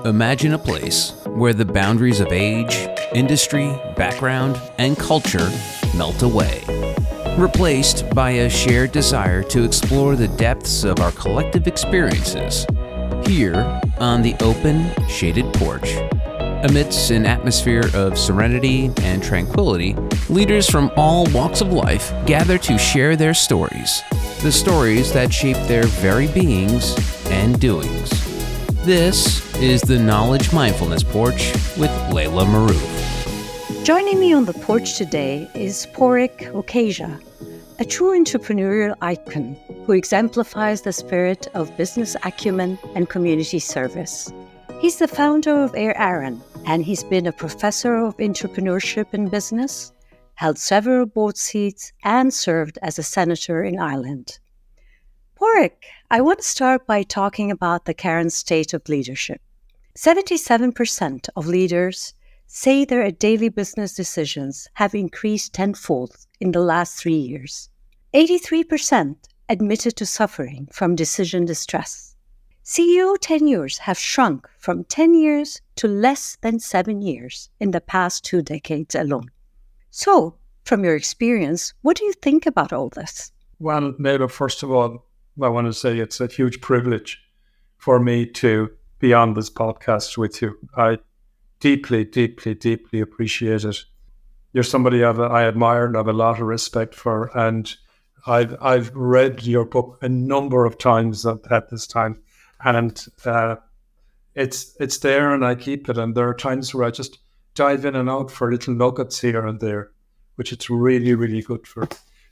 Imagine a place where the boundaries of age, industry, background, and culture melt away, replaced by a shared desire to explore the depths of our collective experiences here on the open, shaded porch. Amidst an atmosphere of serenity and tranquility, leaders from all walks of life gather to share their stories, the stories that shape their very beings and doings. This is the Knowledge Mindfulness Porch with Laila Marouf. Joining me on the porch today is Pádraig Ó Céidigh, a true entrepreneurial icon who exemplifies the spirit of business acumen and community service. He's the founder of Air Aran, and he's been a professor of entrepreneurship in business, held several board seats, and served as a senator in Ireland. Pádraig, I want to start by talking about the current state of leadership. 77% of leaders say their daily business decisions have increased tenfold in the last 3 years. 83% admitted to suffering from decision distress. CEO tenures have shrunk from 10 years to less than 7 years in the past 2 decades alone. So, from your experience, what do you think about all this? Well, Laila, first of all, I want to say it's a huge privilege for me to be on this podcast with you. I deeply, deeply, deeply appreciate it. You're somebody I admire and have a lot of respect for, and I've read your book a number of times at this time, and it's there, and I keep it. And there are times where I just dive in and out for little nuggets here and there, which it's really, really good for.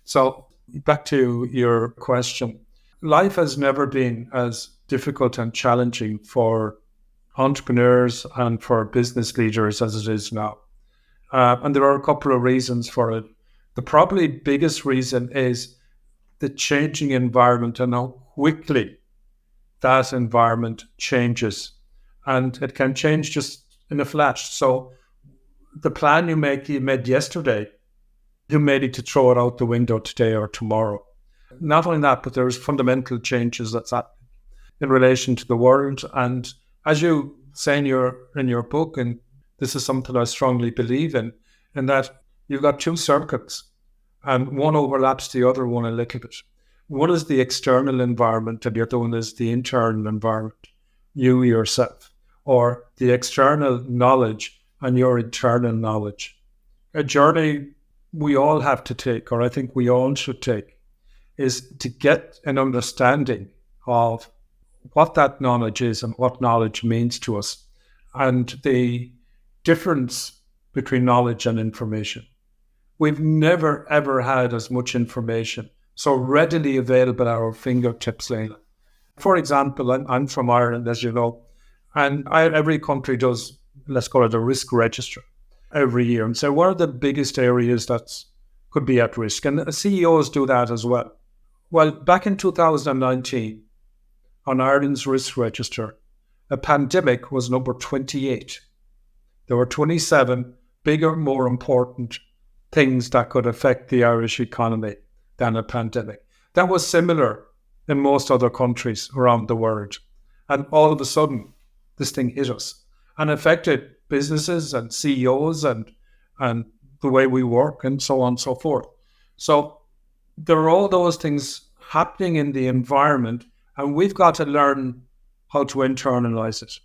So back to your question. Life has never been as difficult and challenging for entrepreneurs and for business leaders as it is now. And there are a couple of reasons for it. The probably biggest reason is the changing environment and how quickly that environment changes. And it can change just in a flash. So the plan you made yesterday, you may need to throw it out the window today or tomorrow. Not only that, but there's fundamental changes that's happening in relation to the world. And as you say in your book, and this is something I strongly believe in that you've got two circuits, and one overlaps the other one a little bit. One is the external environment, and the other one is the internal environment, you yourself, or the external knowledge and your internal knowledge. A journey we all have to take, or I think we all should take, is to get an understanding of what that knowledge is and what knowledge means to us, and the difference between knowledge and information. We've never, ever had as much information so readily available at our fingertips, Laila. For example, I'm from Ireland, as you know, and every country does, let's call it a risk register every year, and say, what are the biggest areas that could be at risk? And CEOs do that as well. Well, back in 2019, on Ireland's risk register, a pandemic was number 28. There were 27 bigger, more important things that could affect the Irish economy than a pandemic. That was similar in most other countries around the world. And all of a sudden, this thing hit us and affected businesses and CEOs and the way we work and so on and so forth. So there are all those things happening in the environment, and we've got to learn how to internalize it.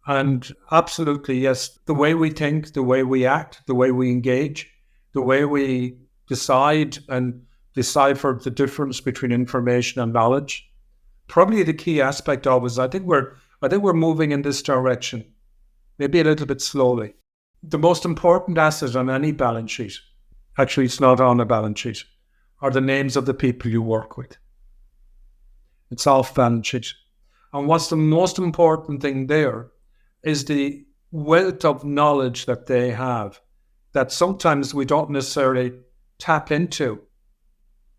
And absolutely, yes, the way we think, the way we act, the way we engage, the way we decide and decipher the difference between information and knowledge. Probably the key aspect of it is I think we're moving in this direction, maybe a little bit slowly. The most important asset on any balance sheet, actually it's not on a balance sheet, are the names of the people you work with. It's off balance sheet. And what's the most important thing there is the wealth of knowledge that they have that sometimes we don't necessarily tap into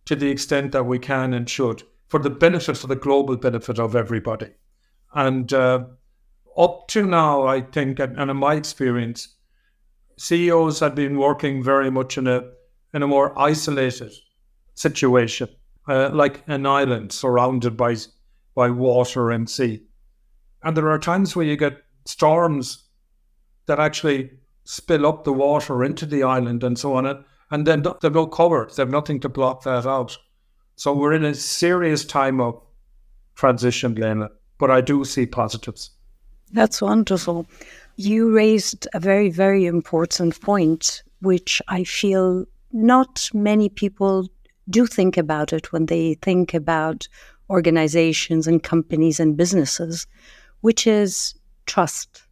to the extent that we can and should for the global benefit of everybody. And up to now, I think, and in my experience, CEOs have been working very much in a more isolated situation, like an island surrounded by water and sea. And there are times where you get storms that actually spill up the water into the island and so on. And then they've no cover. They have nothing to block that out. So we're in a serious time of transition, Laila, but I do see positives. That's wonderful. You raised a very, very important point, which I feel not many people do think about it when they think about organizations and companies and businesses, which is trust.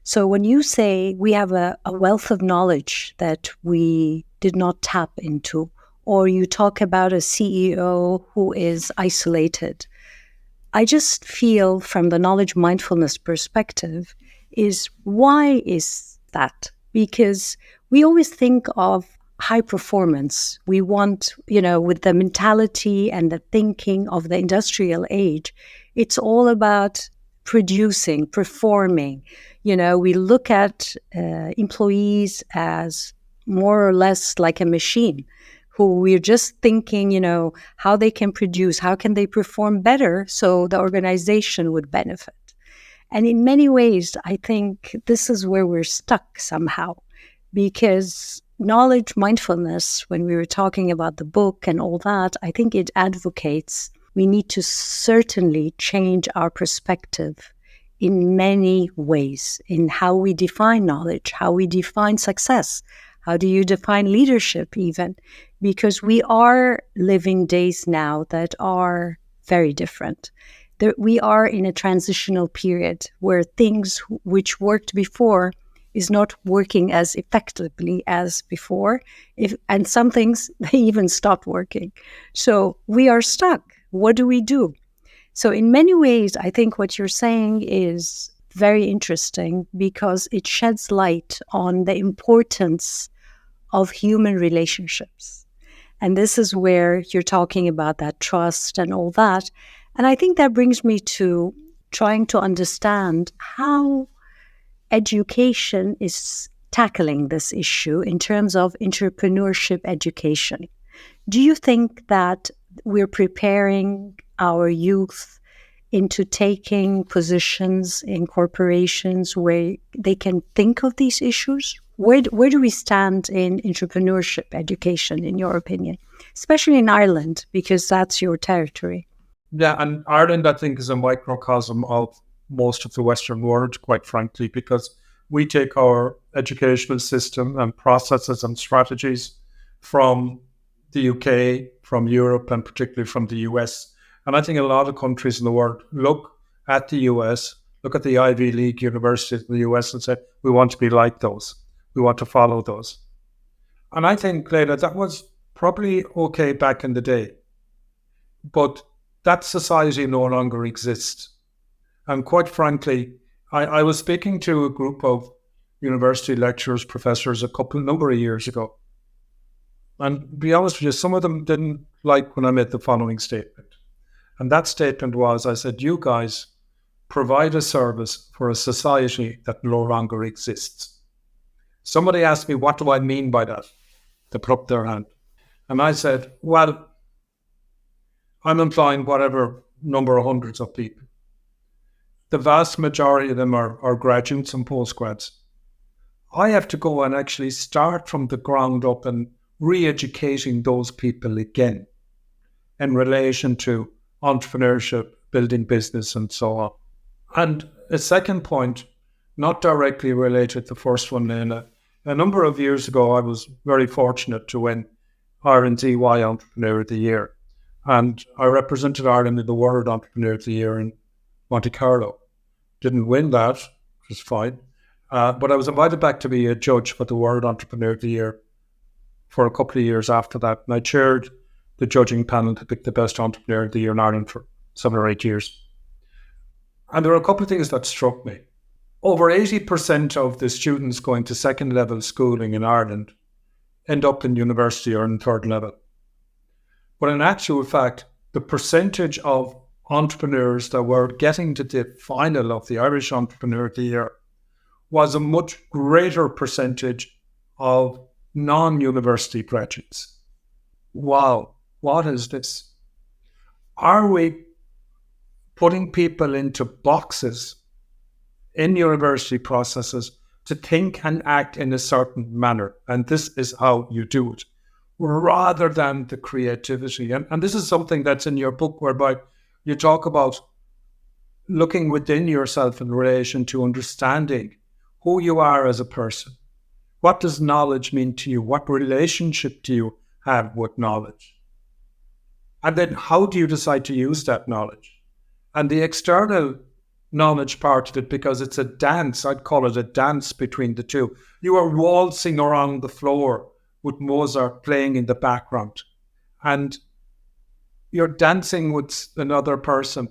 So when you say we have a wealth of knowledge that we did not tap into, or you talk about a CEO who is isolated, I just feel from the knowledge mindfulness perspective is why is that? Because we always think of high performance. We want, with the mentality and the thinking of the industrial age, it's all about producing, performing. We look at employees as more or less like a machine who we're just thinking, how they can produce, how can they perform better so the organization would benefit. And in many ways, I think this is where we're stuck somehow, because knowledge mindfulness, when we were talking about the book and all that, I think it advocates we need to certainly change our perspective in many ways in how we define knowledge, how we define success. How do you define leadership even? Because we are living days now that are very different. We are in a transitional period where things which worked before is not working as effectively as before. And some things, they even stopped working. So we are stuck. What do we do? So in many ways, I think what you're saying is very interesting because it sheds light on the importance of human relationships. And this is where you're talking about that trust and all that. And I think that brings me to trying to understand how education is tackling this issue in terms of entrepreneurship education. Do you think that we're preparing our youth into taking positions in corporations where they can think of these issues? Where do we stand in entrepreneurship education, in your opinion? Especially in Ireland, because that's your territory. Yeah, and Ireland, I think, is a microcosm of most of the Western world, quite frankly, because we take our educational system and processes and strategies from the UK, from Europe, and particularly from the US. And I think a lot of countries in the world look at the US, look at the Ivy League universities in the US and say, we want to be like those. We want to follow those. And I think, Laila, that was probably okay back in the day. But that society no longer exists. And quite frankly, I was speaking to a group of university lecturers, professors, number of years ago. And to be honest with you, some of them didn't like when I made the following statement. And that statement was, I said, you guys provide a service for a society that no longer exists. Somebody asked me, what do I mean by that? They put up their hand. And I said, well, I'm employing whatever number of hundreds of people. The vast majority of them are graduates and postgrads. I have to go and actually start from the ground up and re-educating those people again in relation to entrepreneurship, building business, and so on. And a second point, not directly related to the first one, Laila. A number of years ago, I was very fortunate to win Ireland's EY Entrepreneur of the Year. And I represented Ireland in the World Entrepreneur of the Year in Monte Carlo. Didn't win that, which was fine. But I was invited back to be a judge for the World Entrepreneur of the Year for a couple of years after that. And I chaired the judging panel to pick the best entrepreneur of the year in Ireland for 7 or 8 years. And there were a couple of things that struck me. Over 80% of the students going to second level schooling in Ireland end up in university or in third level. But in actual fact, the percentage of entrepreneurs that were getting to the final of the Irish Entrepreneur of the Year was a much greater percentage of non-university graduates. Wow, what is this? Are we putting people into boxes in university processes to think and act in a certain manner. And this is how you do it, rather than the creativity. And this is something that's in your book, whereby you talk about looking within yourself in relation to understanding who you are as a person. What does knowledge mean to you? What relationship do you have with knowledge? And then how do you decide to use that knowledge? And the external knowledge part of it, because it's a dance, I'd call it a dance between the two. You are waltzing around the floor with Mozart playing in the background, and you're dancing with another person.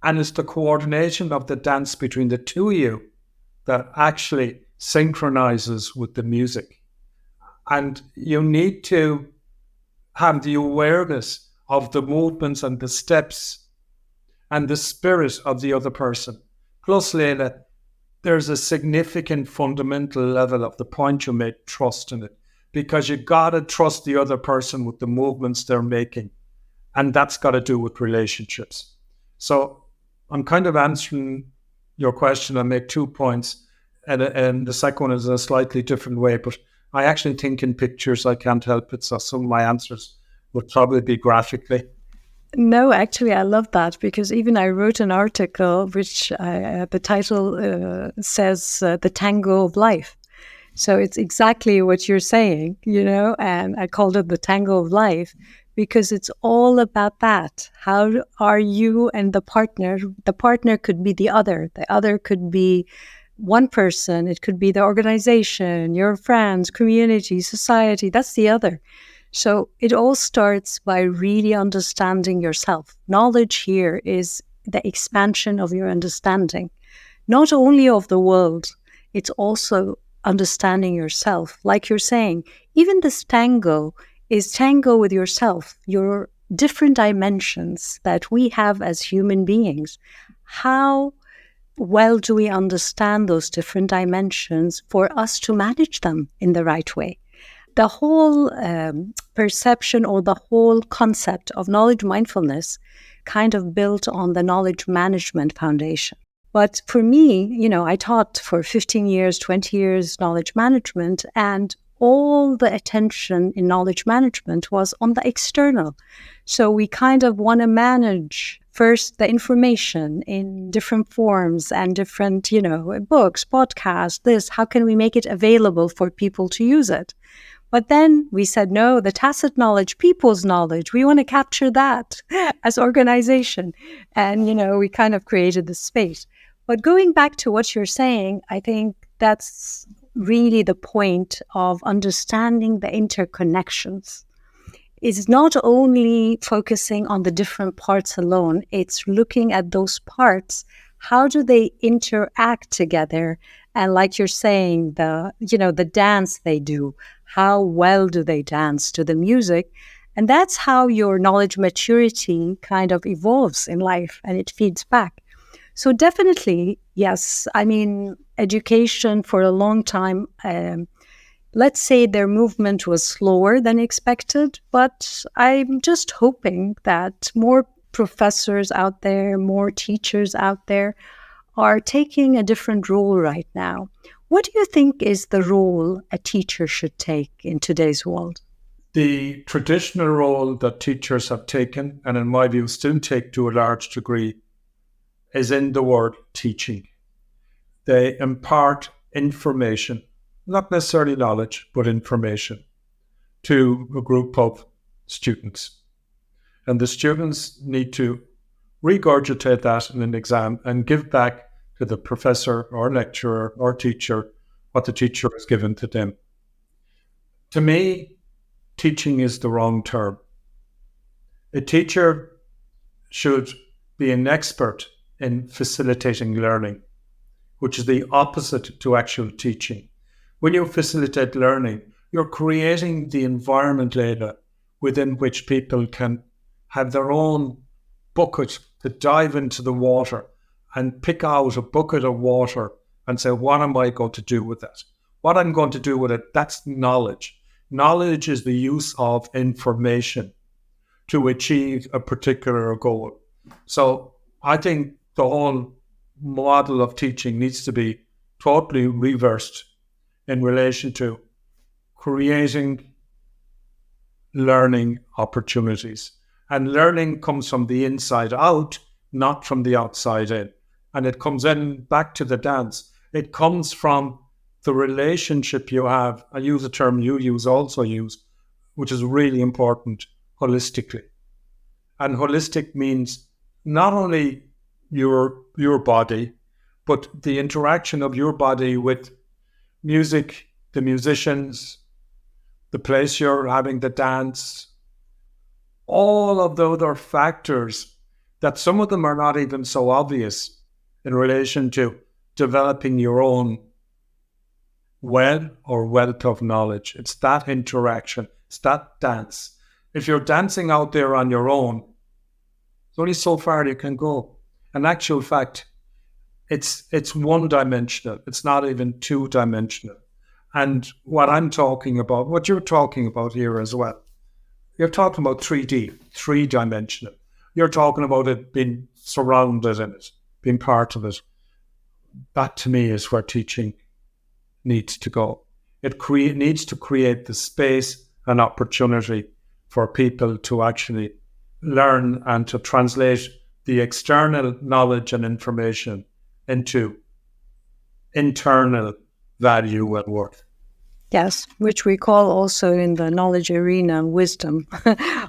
And it's the coordination of the dance between the two of you that actually synchronizes with the music. And you need to have the awareness of the movements and the steps and the spirit of the other person. Plus, Laila, there's a significant fundamental level of the point you made, trust in it, because you got to trust the other person with the movements they're making. And that's got to do with relationships. So I'm kind of answering your question. I make 2 points, and the second one is in a slightly different way, but I actually think in pictures. I can't help it. So some of my answers would probably be graphically. No, actually, I love that, because even I wrote an article which the title says The Tango of Life. So it's exactly what you're saying, and I called it The Tango of Life, because it's all about that. How are you and the partner? The partner could be the other could be one person, it could be the organization, your friends, community, society, that's the other. So it all starts by really understanding yourself. Knowledge here is the expansion of your understanding, not only of the world, it's also understanding yourself. Like you're saying, even this tango is tango with yourself, your different dimensions that we have as human beings. How well do we understand those different dimensions for us to manage them in the right way? The whole perception, or the whole concept of knowledge mindfulness kind of built on the knowledge management foundation. But for me, I taught for 15 years, 20 years knowledge management, and all the attention in knowledge management was on the external. So we kind of want to manage first the information in different forms and different, books, podcasts, this, how can we make it available for people to use it? But then we said, no, the tacit knowledge, people's knowledge, we want to capture that as organization. And, we kind of created this space. But going back to what you're saying, I think that's really the point of understanding the interconnections. It's not only focusing on the different parts alone, it's looking at those parts. How do they interact together? And like you're saying, the dance they do, how well do they dance to the music? And that's how your knowledge maturity kind of evolves in life, and it feeds back. So definitely, yes. I mean, education for a long time, let's say their movement was slower than expected, but I'm just hoping that more professors out there, more teachers out there are taking a different role right now. What do you think is the role a teacher should take in today's world? The traditional role that teachers have taken, and in my view still take to a large degree, is in the word teaching. They impart information, not necessarily knowledge, but information, to a group of students. And the students need to regurgitate that in an exam and give back to the professor or lecturer or teacher what the teacher has given to them. To me, teaching is the wrong term. A teacher should be an expert in facilitating learning, which is the opposite to actual teaching. When you facilitate learning, you're creating the environment, Laila, within which people can have their own bucket to dive into the water and pick out a bucket of water and say, what am I going to do with that? What I'm going to do with it, that's knowledge. Knowledge is the use of information to achieve a particular goal. So I think the whole model of teaching needs to be totally reversed in relation to creating learning opportunities. And learning comes from the inside out, not from the outside in. And it comes in back to the dance. It comes from the relationship you have. I use a term you also use, which is really important, holistically. And holistic means not only your body, but the interaction of your body with music, the musicians, the place you're having the dance, all of the other factors that some of them are not even so obvious in relation to developing your own well or wealth of knowledge. It's that interaction. It's that dance. If you're dancing out there on your own, there's only so far you can go. In actual fact, it's one-dimensional. It's not even two-dimensional. And what I'm talking about, what you're talking about here as well, you're talking about 3D, three-dimensional. You're talking about it being surrounded in it, being part of it. That to me is where teaching needs to go. It needs to create the space and opportunity for people to actually learn and to translate the external knowledge and information into internal value and worth. Yes, which we call also in the knowledge arena wisdom.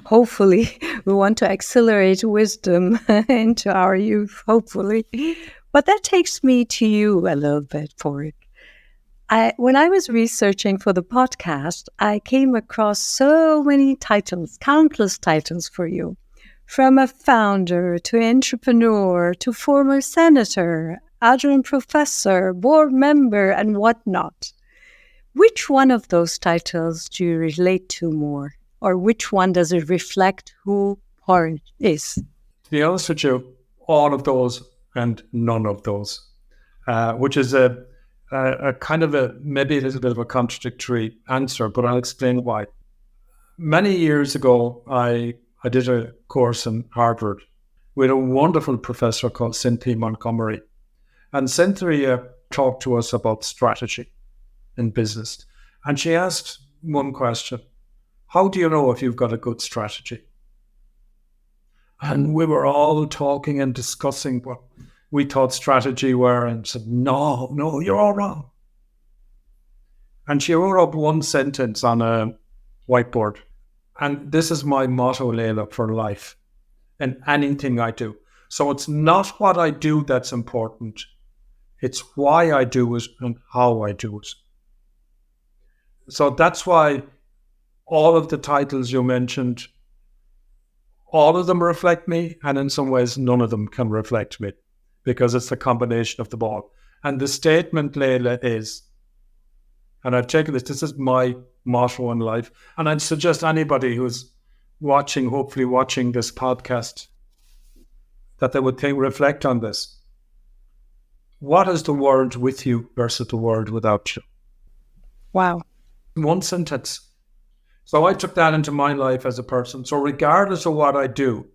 Hopefully, we want to accelerate wisdom into our youth, hopefully. But that takes me to you a little bit, Pádraig. When I was researching for the podcast, I came across so many titles, countless titles for you. From a founder to entrepreneur to former senator, adjunct professor, board member, and whatnot. Which one of those titles do you relate to more? Or which one does it reflect who Pádraig is? To be honest with you, all of those and none of those, which is a kind of maybe a little bit of a contradictory answer, but I'll explain why. Many years ago, I did a course in Harvard with a wonderful professor called Cynthia Montgomery. And Cynthia talked to us about strategy in business. And she asked one question: how do you know if you've got a good strategy? And we were all talking and discussing what we thought strategy were, and said, no, you're all wrong. And she wrote up one sentence on a whiteboard. And this is my motto, Laila, for life and anything I do. So it's not what I do that's important. It's why I do it and how I do it. So that's why all of the titles you mentioned, all of them reflect me, and in some ways, none of them can reflect me, because it's a combination of them all. And the statement, Laila, is, and I've taken this is my motto in life, and I'd suggest anybody who's hopefully watching this podcast, that they would reflect on this. What is the world with you versus the world without you? Wow. One sentence. So I took that into my life as a person. So regardless of what I do,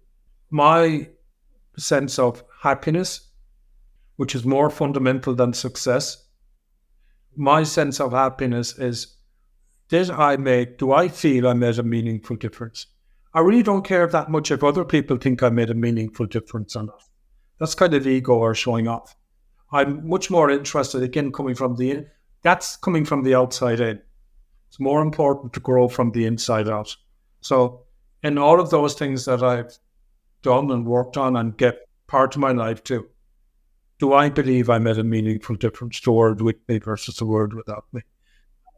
my sense of happiness, which is more fundamental than success, my sense of happiness is, do I feel I made a meaningful difference? I really don't care that much if other people think I made a meaningful difference or not. That's kind of ego or showing off. I'm much more interested, again, that's coming from the outside in. It's more important to grow from the inside out. So in all of those things that I've done and worked on and get part of my life too, do I believe I made a meaningful difference to the world with me versus the world without me?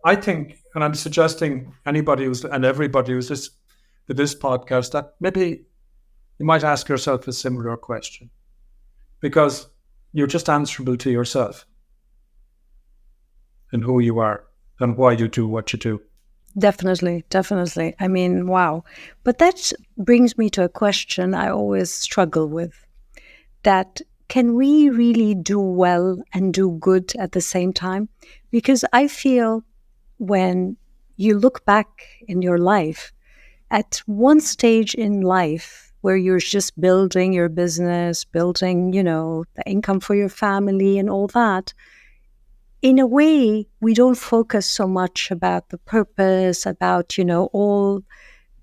I think, and I'm suggesting everybody who's listening to this podcast, that maybe you might ask yourself a similar question, because you're just answerable to yourself and who you are and why you do what you do. Definitely. I mean, wow. But that brings me to a question I always struggle with, that can we really do well and do good at the same time? Because I feel when you look back in your life, at one stage in life, where you're just building your business, building, the income for your family and all that, in a way, we don't focus so much about the purpose, about, all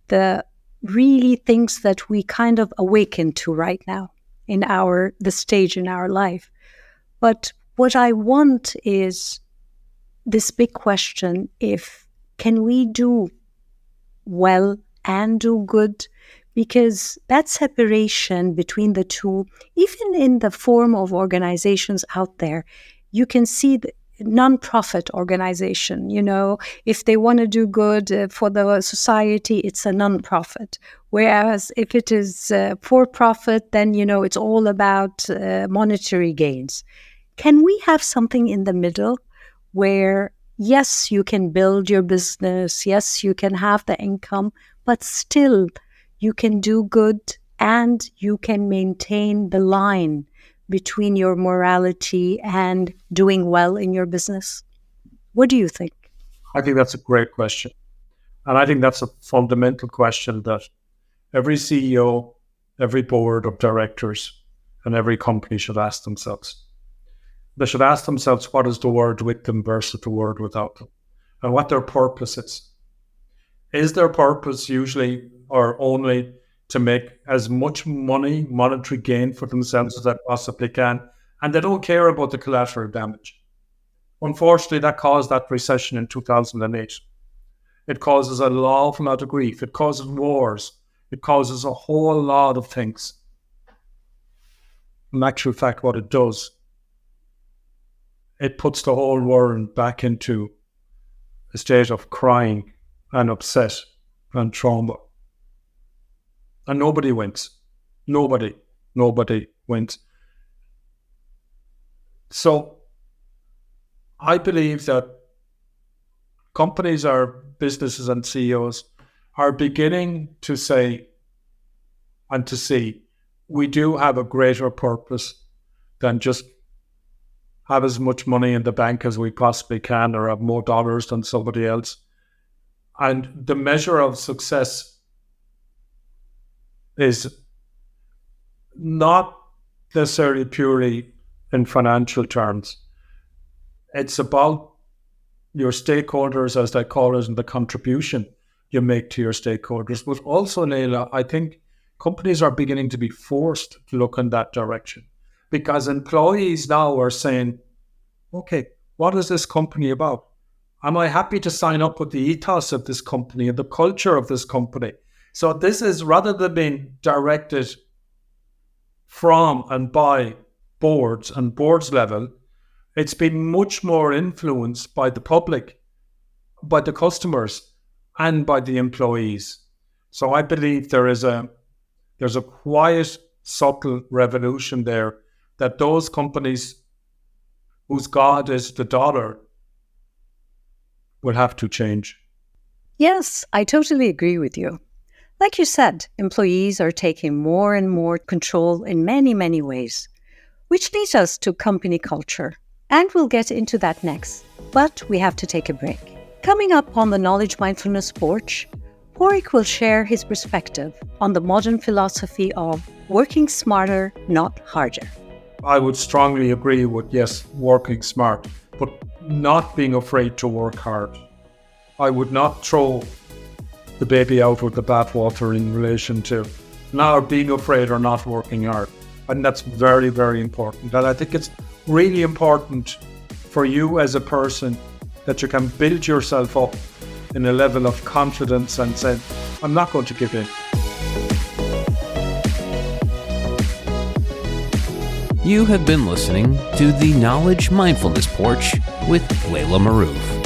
the really things that we kind of awaken to right now in the stage in our life. But what I want is this big question, can we do well and do good? Because that separation between the two, even in the form of organizations out there, you can see the non-profit organization, if they want to do good for the society, it's a non-profit. Whereas if it is for-profit, then, it's all about monetary gains. Can we have something in the middle where, yes, you can build your business, yes, you can have the income, but still you can do good and you can maintain the line between your morality and doing well in your business? What do you think? I think that's a great question. And I think that's a fundamental question that every CEO, every board of directors, and every company should ask themselves. They should ask themselves, what is the word with them versus the word without them? And what their purpose is. Is their purpose usually or only to make as much money, monetary gain for themselves as they possibly can, and they don't care about the collateral damage? Unfortunately, that caused that recession in 2008. It causes an awful lot of grief. It causes wars. It causes a whole lot of things. In actual fact, what it does, it puts the whole world back into a state of crying and upset and trauma. And nobody wins. Nobody wins. So I believe that companies or businesses and CEOs are beginning to say and to see we do have a greater purpose than just have as much money in the bank as we possibly can or have more dollars than somebody else. And the measure of success is not necessarily purely in financial terms. It's about your stakeholders, as they call it, and the contribution you make to your stakeholders. But also, Laila, I think companies are beginning to be forced to look in that direction because employees now are saying, okay, what is this company about? Am I happy to sign up with the ethos of this company and the culture of this company? So this is, rather than being directed from and by boards and boards level, it's been much more influenced by the public, by the customers, and by the employees. So I believe there's a quiet, subtle revolution there that those companies whose God is the dollar will have to change. Yes, I totally agree with you. Like you said, employees are taking more and more control in many, many ways, which leads us to company culture. And we'll get into that next, but we have to take a break. Coming up on the Knowledge Mindfulness Porch, Pádraig will share his perspective on the modern philosophy of working smarter, not harder. I would strongly agree with, yes, working smart, but not being afraid to work hard. I would not throw the baby out with the bathwater in relation to now being afraid or not working hard. And that's very, very important. And I think it's really important for you as a person that you can build yourself up in a level of confidence and say, I'm not going to give in. You have been listening to the Knowledge Mindfulness Porch with Laila Marouf.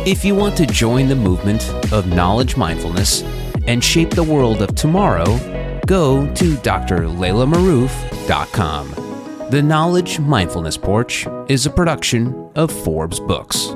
If you want to join the movement of knowledge mindfulness and shape the world of tomorrow, go to drlailamarouf.com. The Knowledge Mindfulness Porch is a production of Forbes Books.